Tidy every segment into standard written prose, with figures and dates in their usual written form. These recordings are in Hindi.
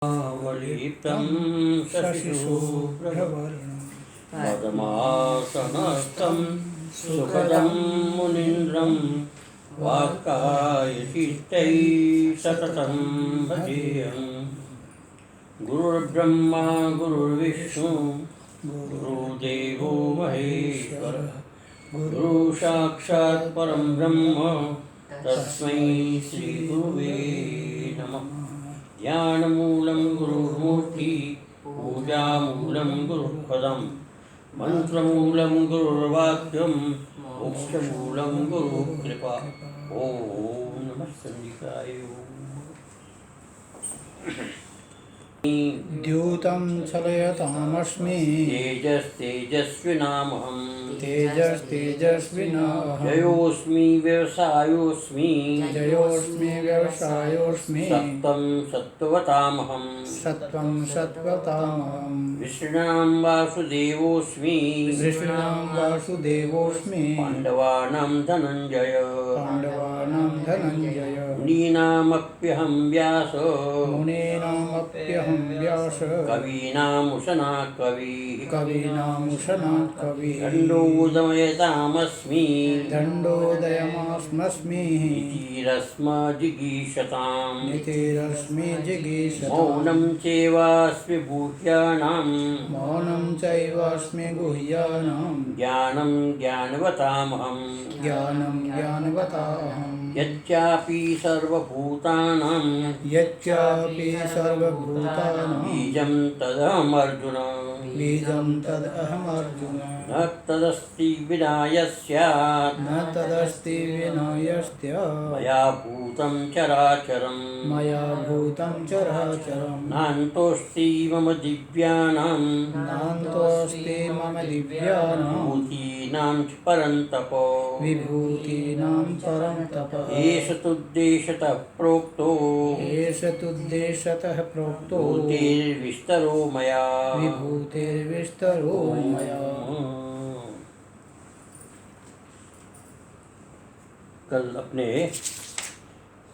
वलितं शशिशुभ्रवर्णं पद्मासनस्थं सुखदं मुनीन्द्रं वाक्कायचित्तैः सततं भजेयम्। गुरुर्ब्रह्मा गुरुर्विष्णु गुरुदेवो महेश्वरः गुरुसाक्षात् परं ब्रह्म तस्मै श्रीगुरुवे नमः। ज्ञानमूलं गुरुर्मूर्ति पूजामूलं गुरुपदं मंत्रमूलं गुरुर्वाक्यं मोक्षमूलं गुरुकृपा। ओम नमः संदिकाय। द्यूतं छलयतामस्मि तेजस्तेजस्विनामहं तेजस्तेजस्विनाहं जयोऽस्मि व्यवसायोऽस्मि जयोऽस्मि व्यवसायोऽस्मि सत्तं सत्त्ववतामहं सत्त्वं सत्त्वतामहं विष्णुनां वासुदेवोऽस्मि कृष्णां वासुदेवोऽस्मि पाण्डवानां धनञ्जय पाण्डवानां धनञ्जय मुनीनामप्यहं व्यास मुनीनामप्यहं व्यास कवीनामुशना कविः कवीनामुशना कविः दण्डोदमयतामस्मि दण्डोदयमास्मस्मि नीतिरस्मजिगीषताम् नीतिरस्मि जिगीषताम् मौनं चैवास्मि भूह्यानां मौनं चैवास्मि गुह्यानां ज्ञानं ज्ञानवतामहं ज्ञानं ज्ञानवताहं यच्चापि सर्वभूतानां यच्चापि सर्वभूतानां बीजं तदहमर्जुन बीजं तदहमर्जुन न तदस्ति विना यस्यात् न तदस्ति विना यस्य मया भूतं चराचरम् मया भूतं चराचरं नान्तोऽस्ति मम दिव्यानां नान्तोऽस्ति मम दिव्यानां भूतीनां च परन्तप विभूतीनां परं तपः एष तुद्देशतः प्रोक्तो एष तुद्देशतः प्रोक्तो भूतिर्विस्तरो मया विभूतिर्विस्तरो मया। कल अपने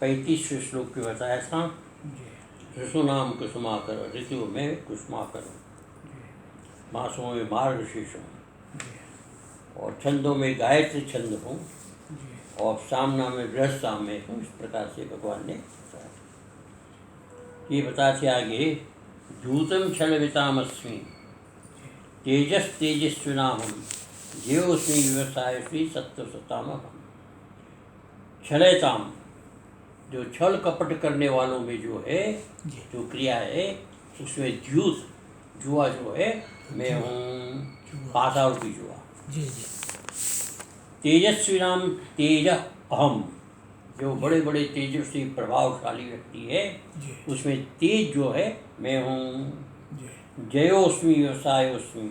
35वें श्लोक की बताया था। ऋषु नाम कुसुमाकर ऋतु में कुसुमाकर मासों में मार्गशीर्षों और छंदों में गायत्री छंद हूँ और सामना में बृहस्पति में हूँ। इस प्रकार से भगवान ने बताया। ये बताते आगे द्यूतं छलवितामस्मि तेजस्तेजस्विनाहं ज्योऽस्मि व्यवसायोऽस्मि सत्त्वसतामहम्। छलयताम जो छल कपट करने वालों में जो है जो क्रिया है उसमें द्यूत जुआ जो है मैं हूँ पासा रूपी जुआ। तेजस्विनाम तेज अहम जो बड़े बड़े तेजस्वी प्रभावशाली व्यक्ति है उसमें तेज जो है मैं हूँ। जयोस्मि व्यवसायोस्मि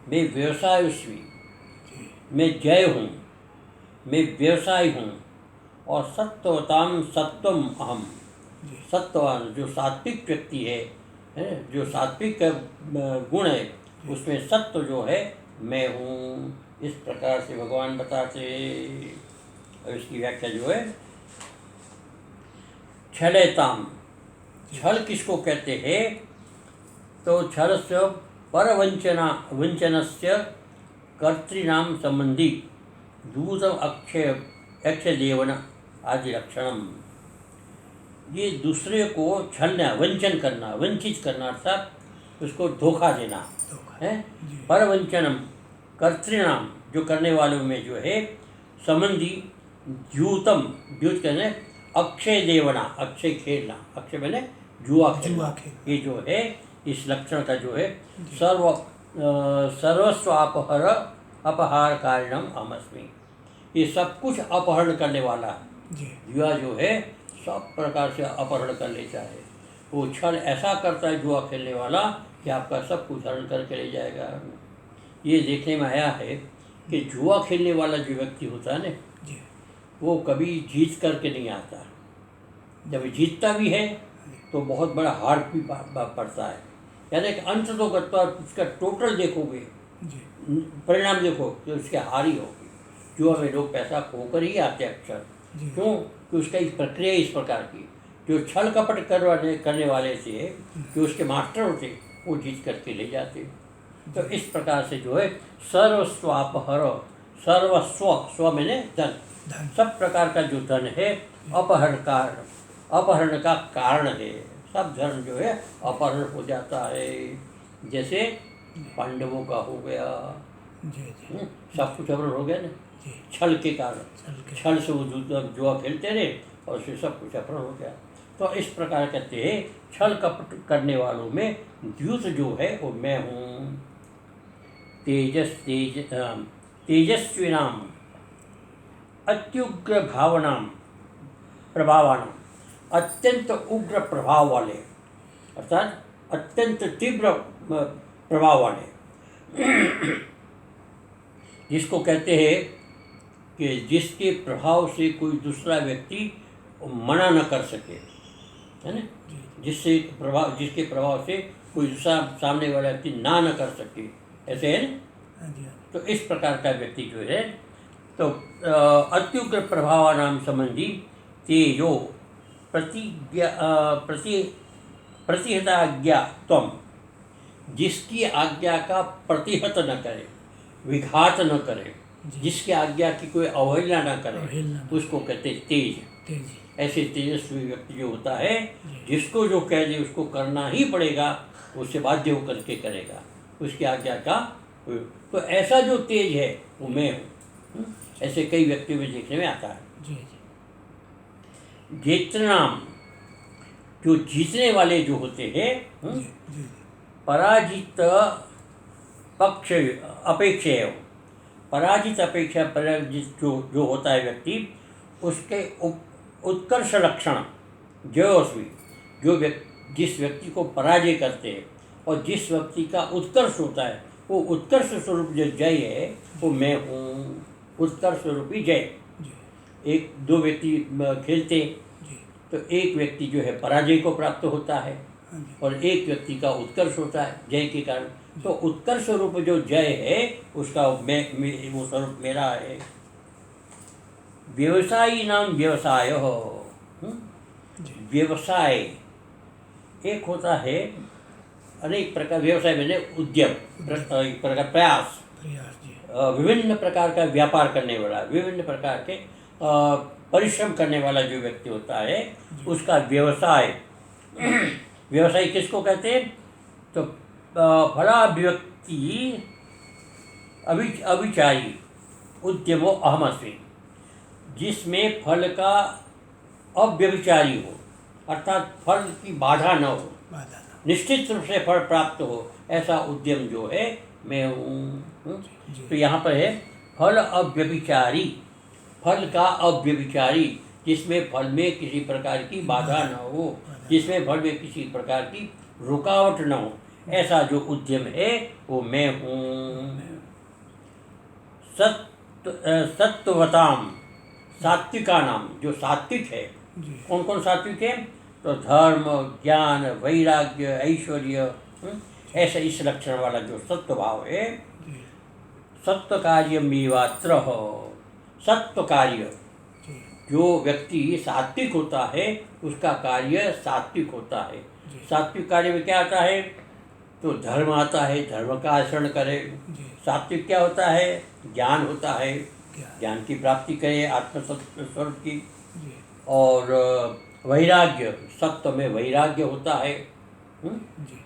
मैं व्यवसायोस्मि मैं जय हूँ मैं व्यवसाय हूँ। और सत्वताम सत्वम अहम सत्ववान जो सात्विक व्यक्ति है जो सात्विक गुण है उसमें सत्व जो है मैं हूँ। इस प्रकार से भगवान बताते। और इसकी व्याख्या जो है छलयताम छल किसको कहते हैं तो छलस्य परवंचना वंचनस्य कर्तृनाम संबंधी दूतम अक्षय यक्षदेवन आदि लक्षणम। ये दूसरे को छलना वंचन करना वंचित करना अर्थात उसको धोखा देना है। परवंचनम कर्तृनाम जो करने वालों में जो है संबंधी द्यूतम द्यूत कहने अक्षय देवना अक्षय खेलना अक्षय मैंने जुआ खेलना। ये जो है इस लक्षण का जो है सर्वस्व अपहार कारणम अहमस्मि। ये सब कुछ अपहरण करने वाला है। जुआ जो है सब प्रकार से अपहरण कर लेता है। वो छल ऐसा करता है जुआ खेलने वाला कि आपका सब कुछ हरण करके ले जाएगा। ये देखने में आया है कि जुआ खेलने वाला जो व्यक्ति होता है ना वो कभी जीत करके नहीं आता। जब जीतता भी है तो बहुत बड़ा हार भी पड़ता है। यानी कि अंत तो करता उसका टोटल देखोगे परिणाम देखो तो उसके हार ही होगी। जुआ में लोग पैसा खोकर ही आते हैं अक्सर। क्यों कि उसका एक प्रक्रिया इस प्रकार की जो छल कपट करने वाले थे, जो उसके मास्टर होते, वो जीत करके ले जाते। तो इस प्रकार से जो है सर्वस्वापहर, सर्वस्व, स्व मैंने धन, सब प्रकार का जो धन है अपहरण का कारण है। सब धन जो है अपहरण हो जाता है। जैसे पांडवों का हो गया, सब कुछ अपहरण हो गया ना, छल के कारण। छल से वो जुआ खेलते रहे और उससे सब कुछ अपहरण हो गया। तो इस प्रकार कहते हैं छल कपट करने वालों में द्यूत जो है वो मैं हूँ। तेजस्विनाम अत्युग्र भावनाम प्रभावानाम, अत्यंत उग्र प्रभाव वाले, अर्थात अत्यंत तीव्र प्रभाव वाले, जिसको कहते हैं कि जिसके प्रभाव से कोई दूसरा व्यक्ति मना न कर सके, है ना, जिसके प्रभाव से कोई दूसरा सामने वाला व्यक्ति ना न कर सके, ऐसे है ना। तो इस प्रकार का व्यक्ति जो है, तो अत्युग्र प्रभाव नाम संबंधी तेजो प्रतिहताज्ञा त्वम, जिसकी आज्ञा का प्रतिहत न करे, विघात न करे, जिसकी आज्ञा की कोई अवहेलना न करे, उसको कहते तेज। ऐसे तेजस्वी व्यक्ति जो होता है, जिसको जो कह दे उसको करना ही पड़ेगा, उससे बाध्य होकर के करेगा, उसकी आज्ञा का। तो ऐसा जो तेज है वो मैं हूँ। ऐसे कई व्यक्तियों में देखने में आता है। जेतनाम, जो जीतने वाले जो होते हैं, पराजित पक्ष अपेक्षा, पराजित अपेक्षा पराजित जो होता है व्यक्ति, उसके उत्कर्ष लक्षण जयोस्वी, जिस व्यक्ति को पराजय करते हैं और जिस व्यक्ति का उत्कर्ष होता है, वो उत्कर्ष स्वरूप जो जय है वो मैं हूँ। उत्कर्ष स्वरूपी जय। एक दो व्यक्ति खेलते, तो एक व्यक्ति जो है पराजय को प्राप्त होता है और एक व्यक्ति का उत्कर्ष होता है जय के कारण। तो उत्कर्ष स्वरूप जो जय है उसका वो स्वरूप मेरा है। व्यवसायी नाम व्यवसाय हो, व्यवसाय एक होता है, अनेक प्रकार व्यवसाय मैंने उद्यम, एक प्रकार प्रयास, विभिन्न प्रकार का व्यापार करने वाला, विभिन्न प्रकार के परिश्रम करने वाला जो व्यक्ति होता है उसका व्यवसाय। व्यवसाय किसको कहते हैं? तो फलाभिव्यक्ति अविचारी उद्यमो अहमस्मि, जिसमें फल का अव्यभिचारी हो, अर्थात फल की बाधा न हो, निश्चित रूप से फल प्राप्त हो, ऐसा उद्यम जो है मैं हूँ। तो यहाँ पर है फल अव्यभिचारी, फल का अव्यभिचारी, जिसमें फल में किसी प्रकार की बाधा न हो, जिसमें फल में किसी प्रकार की रुकावट न हो, ऐसा जो उद्यम है वो मैं हूँ। सत्वताम, सात्विका नाम, जो सात्विक है। कौन कौन सात्विक है? तो धर्म, ज्ञान, वैराग्य, ऐश्वर्य, ऐसा इस लक्षण वाला जो सत्व भाव है। सत्व कार्य मीवात्र, सत्व कार्य, जो व्यक्ति सात्विक होता है उसका कार्य सात्विक होता है। सात्विक कार्य में क्या आता है? तो धर्म आता है, धर्म का आचरण करे। सात्विक क्या होता है? ज्ञान होता है, ज्ञान की प्राप्ति करे, आत्मस्वरूप की। और वैराग्य, सत्व में वैराग्य होता है,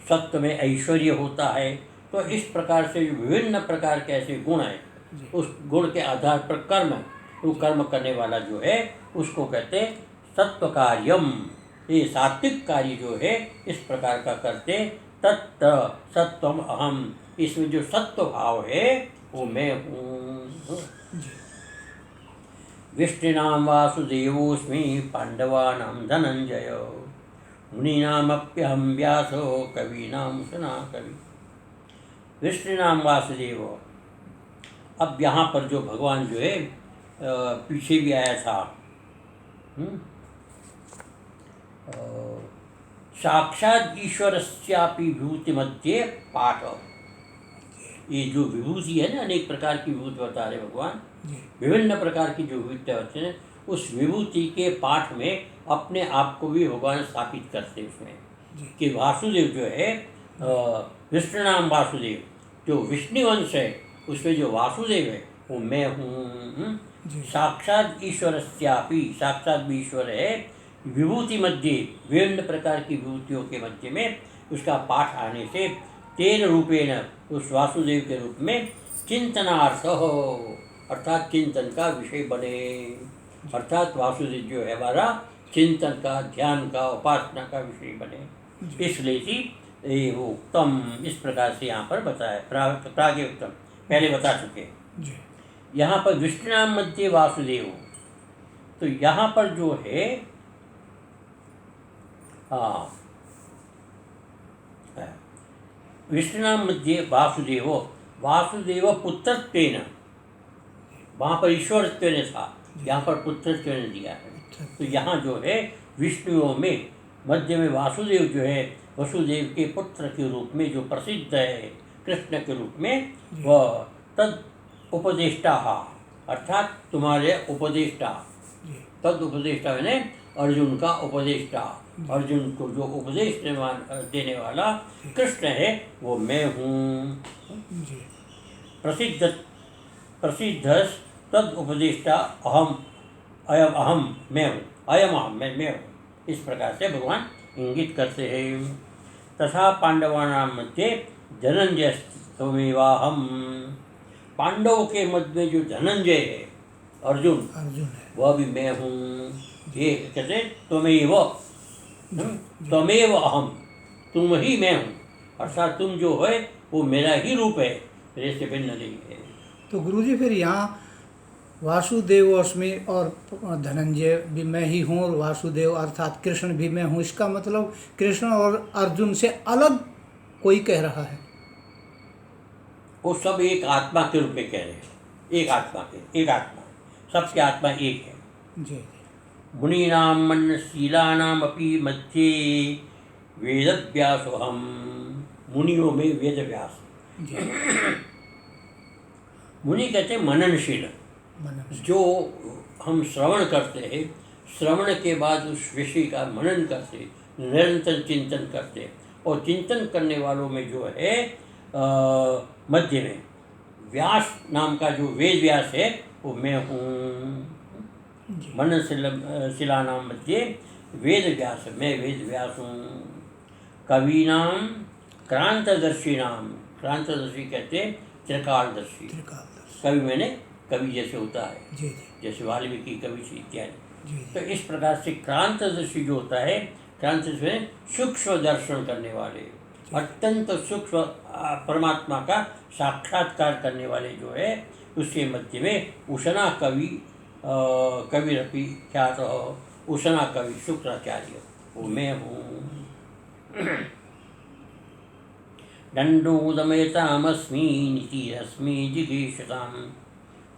सत्व में ऐश्वर्य होता है। तो इस प्रकार से विभिन्न प्रकार के ऐसे गुण हैं, उस गुण के आधार पर कर्म, वो कर्म करने वाला जो है उसको कहते सत्व कार्यम। ये सात्विक कार्य जो है इस प्रकार का करते तत् सत्वम अहम, इसमें जो सत्व भाव है वो मैं हूँ। विष्णुनाम वासुदेवोस्मि, पांडवानां धनंजय, मुनीनामप्यहं व्यासो, कवीनां उशना कवि। विष्णुनाम वासुदेव, अब यहाँ पर जो भगवान जो है पीछे भी आया था, साक्षात ईश्वरस्यापि विभूति मध्य पाठ। ये जो विभूति है ना, अनेक प्रकार की विभूति बता रहे भगवान, विभिन्न प्रकार की जो विभूति होते हैं उस विभूति के पाठ में अपने आप को भी भगवान स्थापित करते उसमें कि वासुदेव जो है विष्णु नाम वासुदेव, जो विष्णुवंश है उसमें जो वासुदेव है वो मैं हूँ। साक्षात ईश्वरस्यापि, साक्षात भी ईश्वर है। विभूति मध्य, विभिन्न प्रकार की विभूतियों के मध्य में उसका पाठ आने से तेन रूपेण, उस वासुदेव के रूप में चिंतनार्थ हो, अर्थात चिंतन का विषय बने। अर्थात वासुदेव जो है हमारा चिंतन का, ध्यान का, उपासना का विषय बने। इसलिए कि वो उत्तम इस प्रकार से यहाँ पर बताया, प्रागे उत्तम पहले बता चुके। यहाँ पर विष्णु नाम मध्य वासुदेव, तो यहाँ पर जो है विष्णु नाम मध्य वासुदेव, वासुदेव पुत्रत्वेन, वहाँ पर ईश्वरत्व ने था, यहाँ पर पुत्रत्व ने दिया है। तो यहाँ जो है विष्णुओं में मध्य में वासुदेव जो है वसुदेव के पुत्र के रूप में जो प्रसिद्ध है कृष्ण के रूप में, वह तद उपदेष्टा, अर्थात तुम्हारे उपदेष्टा, तद उपदेष्टा मैंने अर्जुन का उपदेष्टा, अर्जुन को जो उपदेश देने वाला कृष्ण है वो मैं हूँ। प्रसिद्ध तद उपदेष्टा अहम, अयम अहम मैं हूँ, अयम अहम मैं हूँ। इस प्रकार से भगवान इंगित करते हैं। तथा पांडवानां मध्ये धनंजय त्वमेवाहम, पांडवों के मध्य में जो धनंजय है अर्जुन है, वह भी मैं हूँ। ये कहते त्वमेव, त्वमेव अहम, तुम ही मैं हूँ, अर्थात तुम जो है वो मेरा ही रूप है, मेरे से भिन्न नहीं है। तो गुरुजी फिर यहाँ वासुदेव अस्मि और धनंजय भी मैं ही हूँ और वासुदेव अर्थात कृष्ण भी मैं हूँ, इसका मतलब कृष्ण और अर्जुन से अलग कोई कह रहा है? वो सब एक आत्मा के रूप में कह रहे हैं, एक आत्मा के, एक आत्मा, सबकी आत्मा एक है। जी। मुनीनां मनशीलानां अपि मध्ये वेदव्यासोऽहम्, मुनियों में वेद व्यास। मुनि कहते हैं मननशील, जो हम श्रवण करते हैं, श्रवण के बाद उस विषय का मनन करते, निरंतर चिंतन करते, और चिंतन करने वालों में जो है मध्य में व्यास नाम का जो वेद व्यास है वो मैं हूँ। मननशीला नाम मध्य वेद व्यास, मैं वेद व्यास हूँ। कवीनाम क्रांतदर्शिनाम, क्रांतदर्शी कहते हैं त्रिकालदर्शी, कवि मैंने कवि जैसे होता है, जी। जैसे वाल्मीकि कवि से इत्यादि। तो इस प्रकार से क्रांतदर्शी जो होता है, क्रांतदर्शी सूक्ष्म दर्शन करने वाले, अत्यंत सूक्ष्म परमात्मा का साक्षात्कार करने वाले जो है, उसके मध्य में उषना कवि, कविरपि ख्यात उषना कवि शुक्राचार्य, वो मैं हूँ। दंडोदमयतामस्मि नीतिरस्मि जिगीषतां,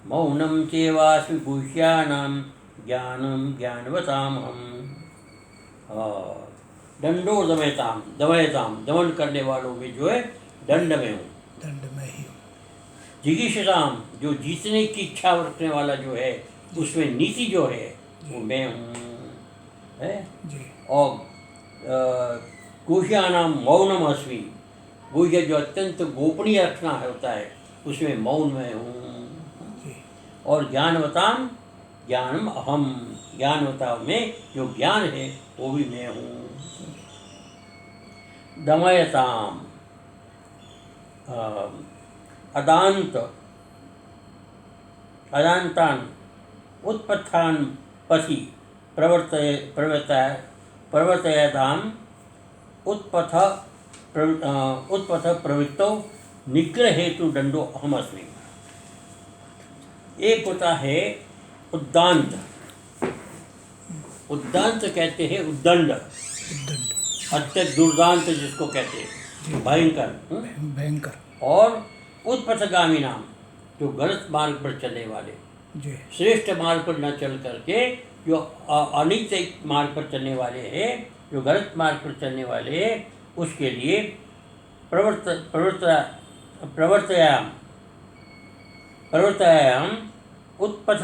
मौनं चैवास्मि भूष्याणां ज्ञानं ज्ञानवतामहम्। दंडोदमयतां, दमयतां, दमन करने वालों में जो है दंड में हूँ, दंड में ही हूँ। जिगीषतां, जो जीतने की इच्छा रखने वाला जो है, उसमें नीति जो है वो मैं हूँ, है। और गुह्यानां मौनम अस्मि, गुह्य जो अत्यंत गोपनीय रखना होता है, उसमें मौन में हूँ। और ज्ञानवताम, ज्ञानम अहम, ज्ञानवता में जो ज्ञान है वो भी मैं हूँ। दमयताम, अदांत, अदांतान उत्पत्थान पथि प्रवर्तयताम, उत्पथ प्रवृत्तो निग्रह हेतु दंडो अहमस्मि। एक होता है उद्दांत, उद्दांत कहते हैं उद्दंड, अत्यंत दुर्दांत जिसको कहते हैं, भयंकर, भयंकर। और उत्पथगामी नाम, जो गलत मार्ग पर चलने वाले, श्रेष्ठ मार्ग पर न चल करके जो अनित मार्ग पर चलने वाले हैं, जो गलत मार्ग पर चलने वाले हैं, उसके लिए प्रवर्तयाम उत्पथ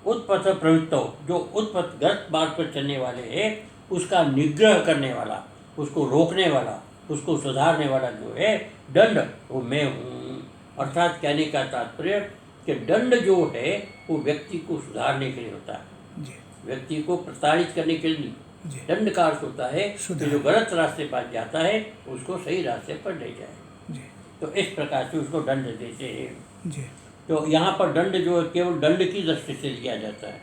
उत्पथ प्रवृत्त हो, जो उत्पथ गलत मार्ग पर चलने वाले हैं उसका निग्रह करने वाला, उसको रोकने वाला, उसको सुधारने वाला जो है दंड, वो मैं हूँ। अर्थात कहने का तात्पर्य कि दंड जो है वो व्यक्ति को सुधारने के लिए होता है, जी व्यक्ति को प्रताड़ित करने के लिए नहीं। जी दंड का अर्थ होता है कि सुधार। जो गलत रास्ते पर जाता है उसको सही रास्ते पर ले जाए, जी तो इस प्रकार से उसको दंड देते हैं। जी तो यहाँ पर दंड जो है केवल दंड की दृष्टि से लिया जाता है,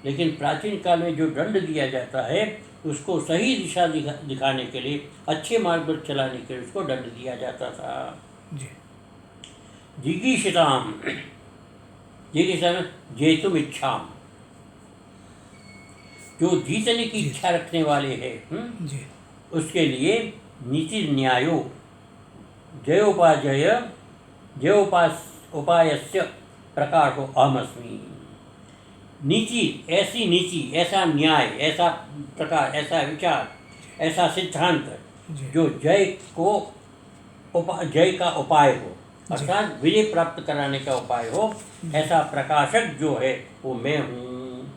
लेकिन प्राचीन काल में जो दंड दिया जाता है उसको सही दिशा दिखाने के लिए, अच्छे मार्ग पर चलाने के लिए उसको दंड दिया जाता था। जी जिगीषताम, जिगीषा में जेतुम इच्छाम, जो जीतने की इच्छा रखने वाले हैं जी उसके लिए नीति न्यायो जयोपाजय उपायस्य प्रकार को अहमस्मी। नीति, ऐसी नीति, ऐसा न्याय, ऐसा प्रकार, ऐसा विचार, ऐसा सिद्धांत जी जो जय का उपाय हो, अर्थात विजय प्राप्त कराने का उपाय हो, ऐसा प्रकाशक जो है वो मैं हूँ।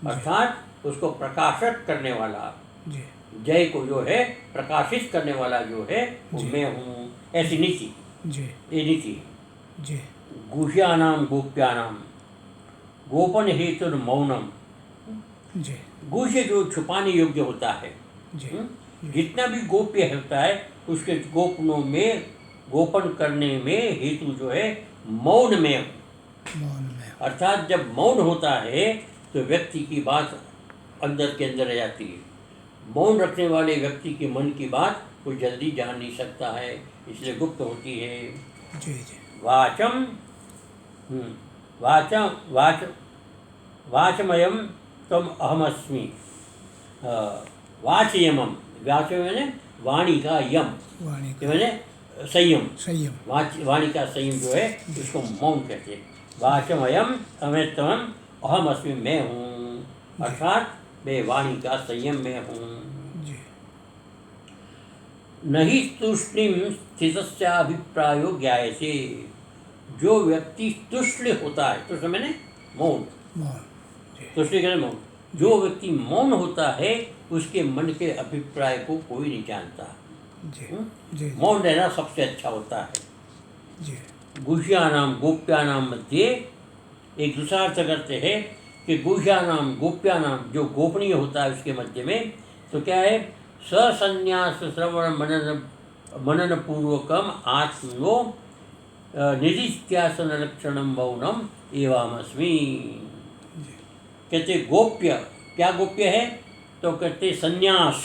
अर्थात उसको प्रकाशित करने वाला, जी जय को जो है प्रकाशित करने वाला जो है वो मैं हूँ, ऐसी नीति, जी ये नीति। जी गुह्यानाम गोप्यानाम गोपन हेतु मौनम, जी गुह्य जो छुपाने योग्य होता है, जी जितना भी गोप्य होता है उसके गोपनों में, गोपन करने में हेतु जो है मौन में, मौन में। अर्थात जब मौन होता है तो व्यक्ति की बात अंदर के अंदर रह जाती है। मौन रखने वाले व्यक्ति के मन की बात वो जल्दी जान नहीं सकता है, इसलिए गुप्त होती है। जी जी वाचम वाचम वाच वाचमयम तम अहमस्मि, वाचयमम, वाचम मैंने वाणी का यम, वाणी ये मैंने संयम, संयम। वाणी का संयम जो है उसको मौन कहते हैं। वाचमयम अमृतम अहमस्मि, मैं हूँ, अर्थात मैं वाणी का संयम में हूँ। जी नहीं तूष्णीम स्थितस्याभिप्रायो ज्ञायते, जो व्यक्ति तुष्ण होता है, तुष्ण मैंने मौन, मौन। जी तुष्ण कहते मौन, जो व्यक्ति मौन होता है उसके मन के अभिप्राय को कोई नहीं जानता। जी जी मौन रहना सबसे अच्छा होता है। जी गुह्यानाम गोप्यानाम मध्य, एक दूसरा अर्थ करते हैं कि गुह्यानाम गोप्यानाम, जो गोपनीय होता है उसके मध्य में, तो क्या है, ससन्यास श्रवण मनन पूर्वकम आत्मनो निधित्यासन लक्षणम मौनम एवामस्मि। कहते गोप्य, क्या गोप्य है, तो कहते संन्यास,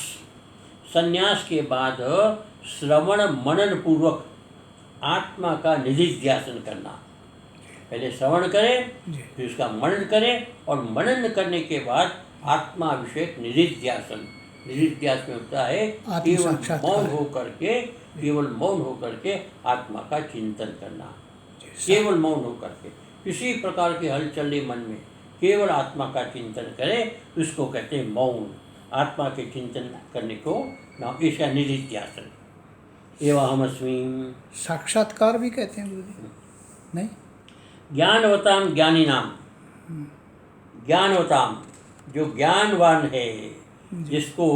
संन्यास के बाद श्रवण मनन पूर्वक आत्मा का निधिध्यासन करना। पहले श्रवण करें, जी फिर उसका मनन करें, और मनन करने के बाद आत्मा विषयक निधिध्यासन, निधिध्यास में होता है केवल साक्षात्कार। मौन होकर के, केवल मौन होकर के आत्मा का चिंतन करना, जी केवल मौन होकर के, किसी प्रकार के हलचल नहीं मन में, केवल आत्मा का चिंतन करें, उसको कहते हैं मौन। आत्मा के चिंतन करने को नाम इसका निधिध्यासन। एवं हमस्मी, साक्षात्कार भी कहते हैं गुरु जी, नहीं? ज्ञानवताम ज्ञानी नाम, ज्ञानवताम जो ज्ञानवान है, जिसको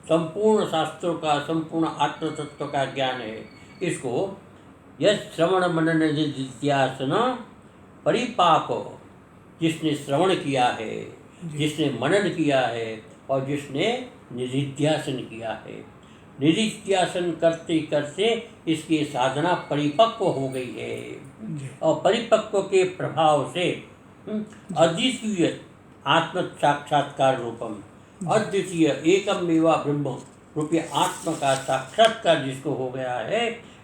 संपूर्ण शास्त्रों का, संपूर्ण आत्म तत्व का ज्ञान है, इसको यह श्रवण मनन निधिध्यासन परिपाक, जिसने श्रवण किया है, जिसने मनन किया है और जिसने निधिध्यासन किया है, निधिध्यासन करते करते इसकी साधना परिपक्व हो गई है, और परिपक्व के प्रभाव से अद्वितीय आत्म साक्षात्कार रूपम, अद्वितीय एकम एवा ब्रह्म रूपी आत्मा का साक्षात्कार जिसको हो गया है,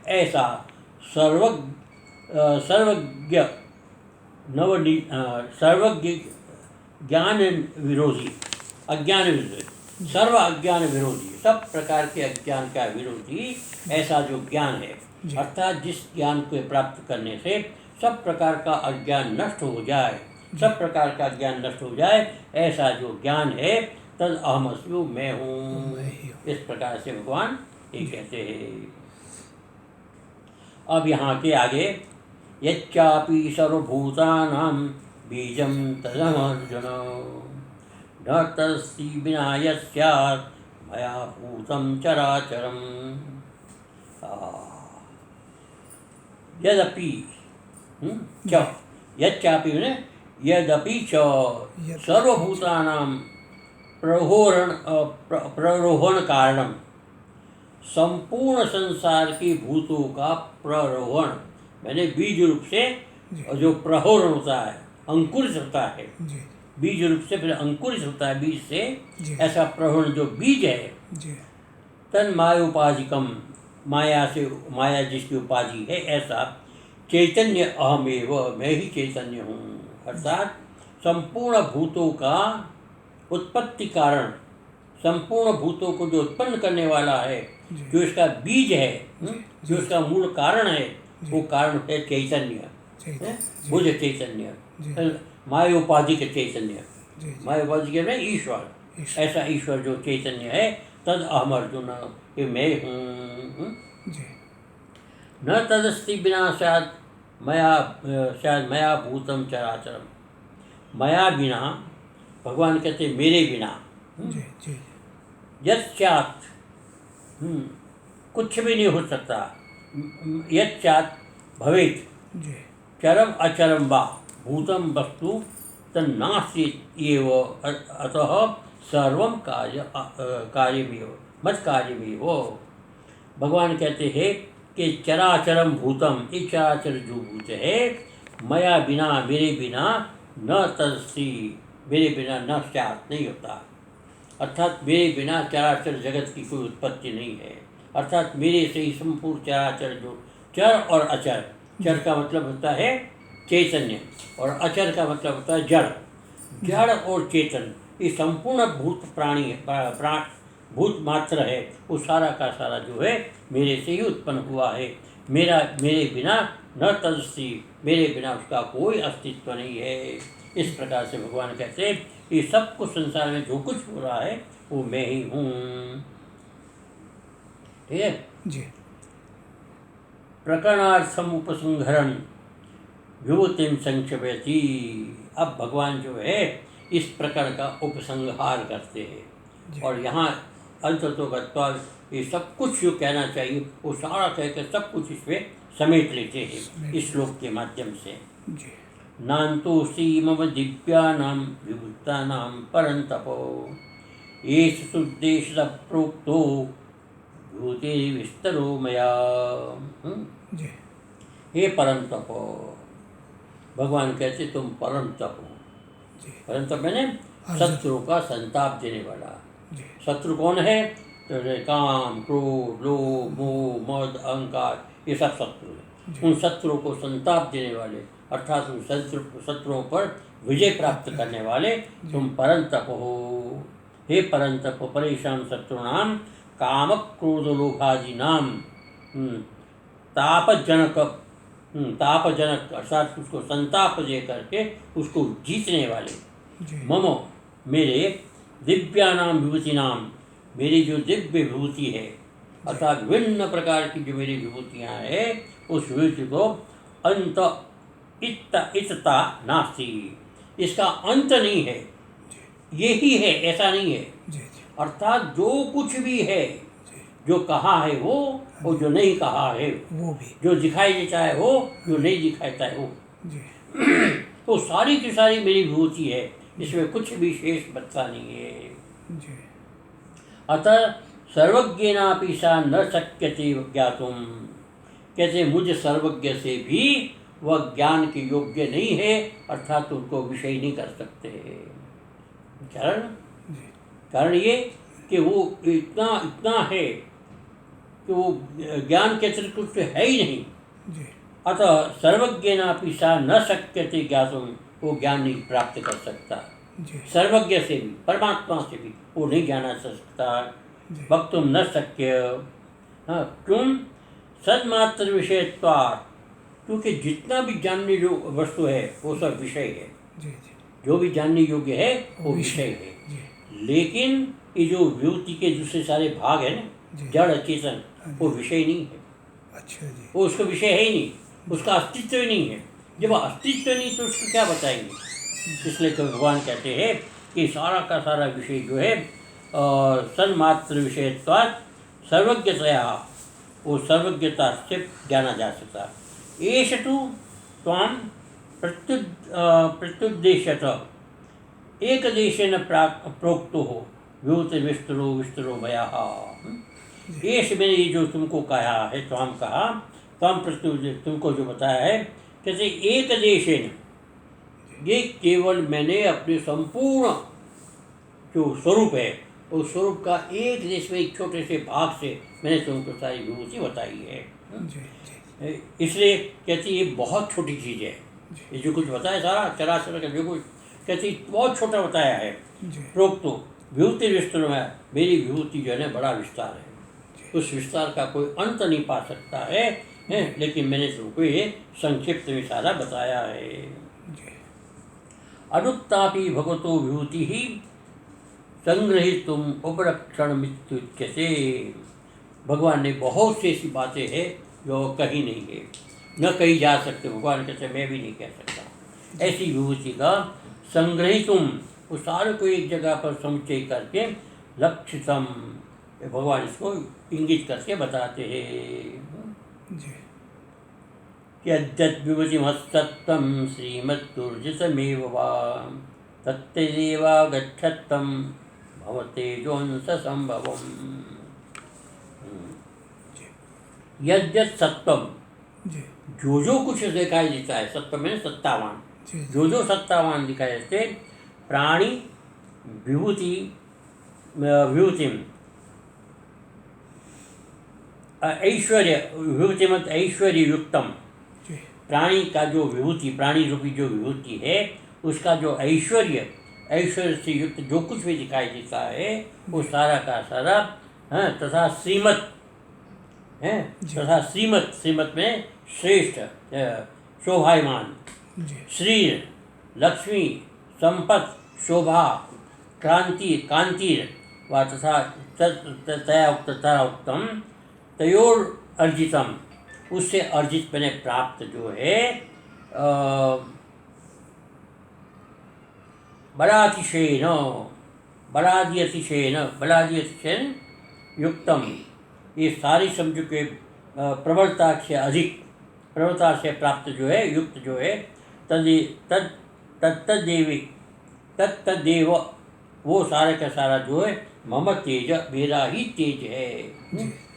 ऐसा सर्वज्ञ सर्वज्ञ ज्ञान विरोधी, अज्ञान विरोधी, सर्व अज्ञान विरोधी, सब प्रकार के अज्ञान का विरोधी ऐसा जो ज्ञान है, अर्थात जिस ज्ञान को प्राप्त करने से सब प्रकार का अज्ञान नष्ट हो जाए, सब प्रकार का ज्ञान नष्ट हो जाए, ऐसा जो ज्ञान है, तद अहमस्मि, मैं हूँ। इस प्रकार से भगवान ये कहते हैं। अब यहाँ के आगे, यच्चापि सर्वभूतानां बीजं तदमर्जुन न तदस्ति विना यस्यात् मया भूतं चराचरम्। यदपि च यच्चापि ने यदपि च सर्वभूतानां प्ररोहण कारणम, संपूर्ण संसार के भूतों का प्ररोहण मैंने बीज रूप से जो प्रहोरण होता है, अंकुरित होता है, बीज रूप से फिर अंकुरित होता है बीज से, ऐसा प्रहोरण जो बीज है, तन मायोपाधिकम, माया से, माया जिसकी उपाधि है, ऐसा चैतन्य अहमेव, मैं ही चैतन्य हूँ। अर्थात संपूर्ण भूतों का उत्पत्ति कारण, संपूर्ण भूतों को जो उत्पन्न करने वाला है, जो इसका बीज है, जो इसका मूल कारण है, वो कारण है चैतन्य, बुझ चैतन्य, मायोपाधिक चैतन्य, मायोपाधिक में ईश्वर, ऐसा ईश्वर जो चैतन्य है, तद अहम अर्जुन, ये मैं हूँ। न तदस्ति विना शायद मया भूतम चराचरम, मया बिना, भगवान कहते मेरे बिना, यच्चात्, कुछ भी नहीं हो सकता, यच्चात् भवेत् चरम अचरम वा भूतम वस्तु तन्नास्ति एव अतः सर्वं कार्यमेव मत कार्यमेव। भगवान कहते हैं कि चराचरम भूतम, ये चराचर जो भूत है, मया बिना, मेरे बिना, न तदस्ति, मेरे बिना न स्यात्, नहीं होता। अर्थात मेरे बिना चराचर जगत की कोई उत्पत्ति नहीं है। अर्थात मेरे से ही संपूर्ण चराचर, जो चर और अचर, चर का मतलब होता है चैतन्य और अचर का मतलब होता है जड़, जड़ और चेतन, ये संपूर्ण भूत प्राणी भूत मात्र है, वो सारा का सारा जो है मेरे से ही उत्पन्न हुआ है। मेरे बिना न तदस्ति, मेरे बिना उसका कोई अस्तित्व नहीं है। इस प्रकार से भगवान कहते हैं कि सब कुछ संसार में जो कुछ हो रहा है वो मैं ही हूँ। ठीक है जी। प्रकरणार्थम उपसंहरन विभूतिम संक्षेपयति। अब भगवान जो है इस प्रकरण का उपसंहार करते हैं और यहाँ अंततो गत्वा ये सब कुछ जो कहना चाहिए वो सारा कहकर सब कुछ इसमें समेट लेते हैं इस श्लोक के माध्यम से। नान्तोऽस्ति मम दिव्यानां विभूतानां परन्तपो एष सुद्देशतः प्रोक्तो विभूतिर्विस्तरो मया। हे परन्तपो, भगवान कहते तुम परम तप हो। परम तप मैंने शत्रु का संताप देने वाला। शत्रु कौन है? तो काम, क्रोध, लोभ, मोह, मद, अहंकार, ये सब शत्रु है। उन शत्रुओं को संताप देने वाले, अर्थात उन शत्रुओं पर विजय प्राप्त करने वाले तुम परम तप हो। हे परम तप, परेशान शत्रुनाम काम, क्रोध, लोभादीनाम तापजनक अर्थात उसको संताप दे करके उसको जीतने वाले। मम, मेरे, दिव्यानाम विभूतिनाम, मेरी जो दिव्य विभूति है, अर्थात विभिन्न प्रकार की जो मेरी विभूतियाँ हैं, उस विभूति को अंत इतता नास्ति, इसका अंत नहीं है, यही है, ऐसा नहीं है। अर्थात जो कुछ भी है, जो कहा है वो, और जो नहीं कहा है वो भी, जो दिखाई देता है वो, जो नहीं दिखाता है वो, तो सारी की सारी मेरी विभूति है, इसमें कुछ भी शेष बचता नहीं है। अतः सर्वज्ञेनापि सा न शक्यते ज्ञातुम, कहते मुझ सर्वज्ञ से भी वह ज्ञान के योग्य नहीं है, अर्थात उनको विषय नहीं कर सकते। कारण ये कि वो इतना है कि वो ज्ञान के अतिरिक्त कुछ है ही नहीं। अतः सर्वज्ञेनापि सा न शक्यते ज्ञातुम, वो ज्ञान नहीं प्राप्त कर सकता। सर्वज्ञ से भी, परमात्मा से भी वो नहीं जाना सकता। वक्तुम न शक्य, तुम सन्मात्र विषयत्वात्, क्योंकि जितना भी जानने जो वस्तु है वो सब विषय है, जो भी जानने योग्य है वो विषय है। लेकिन ये जो विभूति के दूसरे सारे भाग है ना, जड़ चेतन, वो विषय नहीं है। अच्छा जी। वो उसका विषय है ही नहीं, उसका अस्तित्व ही नहीं है। जब अस्तित्व नहीं तो उसको क्या बताएंगे? इसलिए तो भगवान कहते हैं कि सारा का सारा विषय जो है सन्मात्र विषयत्वात् सर्वज्ञतया, वो सर्वज्ञता से जाना जा सकता। एष तु त्वां प्रत्युद्देश्यत एकदेशेन प्रोक्तो हो विस्तरो विस्तरो भया। एष मैंने ये जो तुमको कहा है, त्वाम कहा, त्वाम प्रत्युद्देश्य तुमको जो बताया है, कैसे एक देशेन, ये केवल मैंने अपने संपूर्ण जो स्वरूप है उस स्वरूप का एक देश में एक छोटे से भाग से मैंने तुमको सारी विभूति बताई है। इसलिए कहती ये बहुत छोटी चीज़ है, ये जो कुछ बताया सारा चराचर का जो कुछ कहती बहुत छोटा बताया है। प्रोक्तो विभूति विस्तार में, मेरी विभूति जो है ना बड़ा विस्तार है, उस विस्तार का कोई अंत नहीं पा सकता है, लेकिन मैंने तुमको ये संक्षिप्त में सारा बताया है। अनुत्तापि भगवतो विभूति ही संग्रहीतुम उपरक्षण मित्युच्यते। भगवान ने बहुत सी ऐसी बातें हैं जो कही नहीं है, न कही जा सकते। भगवान कहते मैं भी नहीं कह सकता। ऐसी विभूति का संग्रहीतुम, उस सारे को एक जगह पर समुच्चय करके लक्षितम, भगवान इसको इंगित करके बताते हैं। यद्यद्विभूतिमस्तत्त्वं श्रीमद्दुर्जितमेव वा तत्तेदेवागच्छत्तं भवतेजोंस संभवम्। यद्यत् सत्वम, जो कुछ दिखाई देता है, सत्व में सत्तावान, जो सत्तावान दिखाई देते, प्राणी विभूति विभूतिम ऐश्वर्य, विभूति मत ऐश्वर्य युक्तम, प्राणी का जो विभूति, प्राणी रूपी जो विभूति है उसका जो ऐश्वर्य, ऐश्वर्य से युक्त जो कुछ भी दिखाई देता है वो सारा का सारा तथा श्रीमत है, तथा श्रीमत, श्रीमत में श्रेष्ठ, शोभायमान, श्री, लक्ष्मी, संपत्, शोभा, क्रांति, कांतिर व तथा तया उक्त तथा उत्तम तयोर अर्जितम, उससे अर्जित मैंने प्राप्त जो है बलातिशयेन, बलादिअतिशयेन युक्तम, ये सारी समझो के प्रबलता से अधिक, प्रबलता से प्राप्त जो है, युक्त जो है, तत्तदेव वो सारे का सारा जो है मम तेज, मेरा ही तेज है।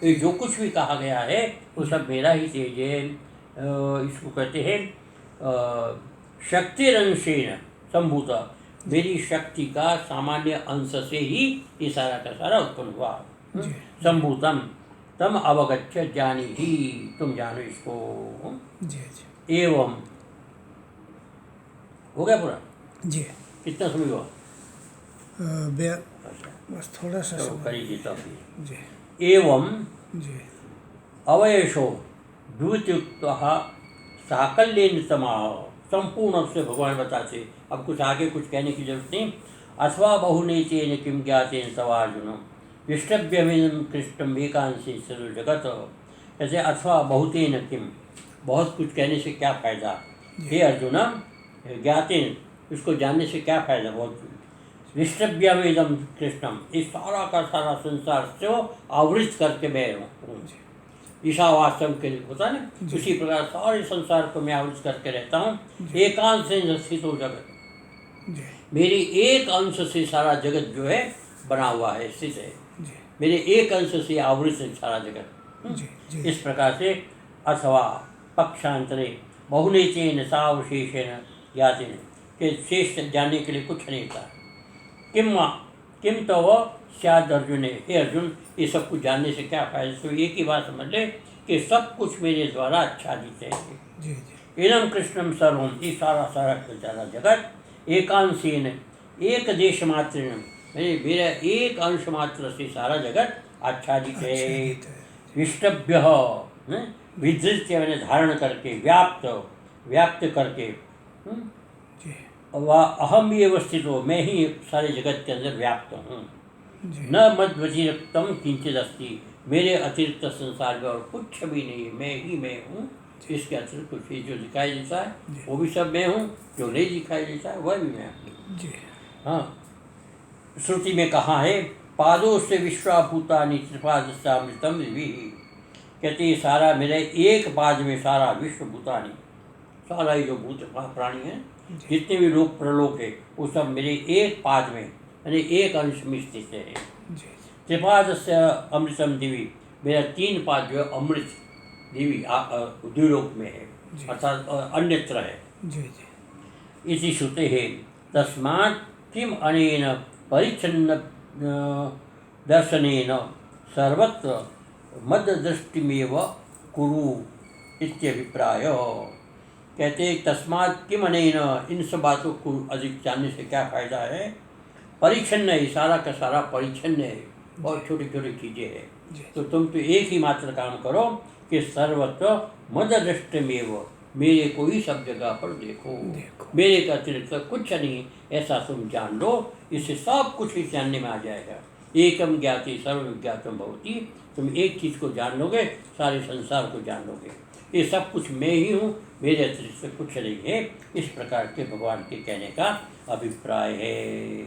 ये जो कुछ भी कहा गया है वो सब मेरा ही तेज है। इसको कहते हैं शक्तिरंशेन संभूता, मेरी शक्ति का सामान्य अंश से ही ये सारा का सारा उत्पन्न हुआ। संभूतम तम अवगच्छ जानी ही, तुम जानो इसको। एवं हो गया पूरा जी। कितना समय हुआ? बस थोड़ा सा करिए तब। जी। एवं जी। अवयशो द्वितीयुक्तः साकल्येन समाह, संपूर्ण रूप से भगवान बताते, अब कुछ आगे कुछ कहने की जरूरत नहीं। अथवा बहुनेतेन किम ज्ञातेन तवार्जुन विष्टव्यमेनं कृष्णम एकांशे सर्व जगत, ऐसे अथवा बहुतेन किम, बहुत कुछ कहने से क्या फायदा, हे अर्जुन ज्ञातेन, उसको जानने से क्या फायदा, बहुत विष्टव्यमेनं कृष्णम, इस सारा का सारा संसार से आवृत करके मैं हूँ। ईशावास्यम के लिए होता ना, उसी प्रकार सारे संसार को मैं आवृत करके रहता हूँ। एकांश से स्थित हो जगत, मेरी एक अंश से सारा जगत जो है बना हुआ है, स्थित है, मेरे एक अंश से आवृत है सारा जगत। इस प्रकार से अथवा पक्षांतरे बहुनेतेन सावशेषेण ज्ञातेन, के शेष जानने के लिए कुछ नहीं था। किम तो वह शायद अर्जुन है, हे अर्जुन ये सब कुछ जानने से क्या फायदा, तो एक ही बात समझ ले कि सब कुछ मेरे द्वारा आच्छादित है। इदम कृष्णम सर्वम, ये सारा सारा सारा जगत एकांशेन, एक देश मात्र, मेरा एक अंश मात्र से सारा जगत आच्छादित है। विष्टभ्य विधृत्य, मैंने धारण करके, व्याप्त करके, वह अहम ही अवस्थित हो, मैं ही सारे जगत के अंदर व्याप्त हूँ। न मद व्यतिरिक्तम किंचित अस्ति, मेरे अतिरिक्त संसार में और कुछ भी नहीं, मैं ही मैं हूँ। इसके अतिरिक्त कुछ भी जो दिखाई देता है वो भी सब मैं हूँ, जो नहीं दिखाई देता है वह भी मैं हूँ। जी। हाँ, श्रुति में कहा है पादों से विश्वाभूतानि त्रिपादस्यामृतम दिवि। कहते ये सारा मेरे एक पाद में सारा विश्व भूतानि, सारा ही जो भूत प्राणी है, जितने भी लोक प्रलोक है, वो सब मेरे एक पाद में यानी एक अंश में स्थित है। त्रिपादस्य अमृतम दिवि, मेरा 3 पाद जो है अमृत दिवि द्विलोक में है, अर्थात अन्यत्र है। जी जी। इति श्रुते है तस्मात् किम अनेन परिच्छन्न दर्शनेन सर्वत्र मददृष्टिमेव कुरु इत्यभिप्राय। कहते हैं तस्मात् किम अनेन, इन सब बातों को अधिक जानने से क्या फायदा है। परिच्छन्न है, सारा का सारा परिच्छन्न है, बहुत छोटी छोटी चीज़ें हैं। तो तुम तो एक ही मात्र काम करो कि सर्वत्र मददृष्टिमेव, मेरे को ही सब जगह पर देखो। मेरे का अतिरिक्त कुछ नहीं, ऐसा तुम जान लो। इससे सब कुछ ही जानने में आ जाएगा। एकम ज्ञाति सर्व ज्ञातम भवति, तुम एक चीज़ को जान लोगे सारे संसार को जान लोगे। ये सब कुछ मैं ही हूँ, मेरे अतिरिक्त कुछ नहीं है। इस प्रकार के भगवान के कहने का अभिप्राय है।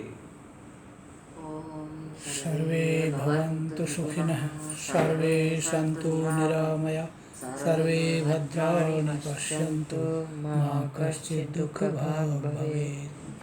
सर्वे भवन्तु सुखिनः, सर्वे सन्तु निरामया, सर्वे भद्राणि पश्यन्तु, मा कश्चित् दुःखभाग् भवेत्।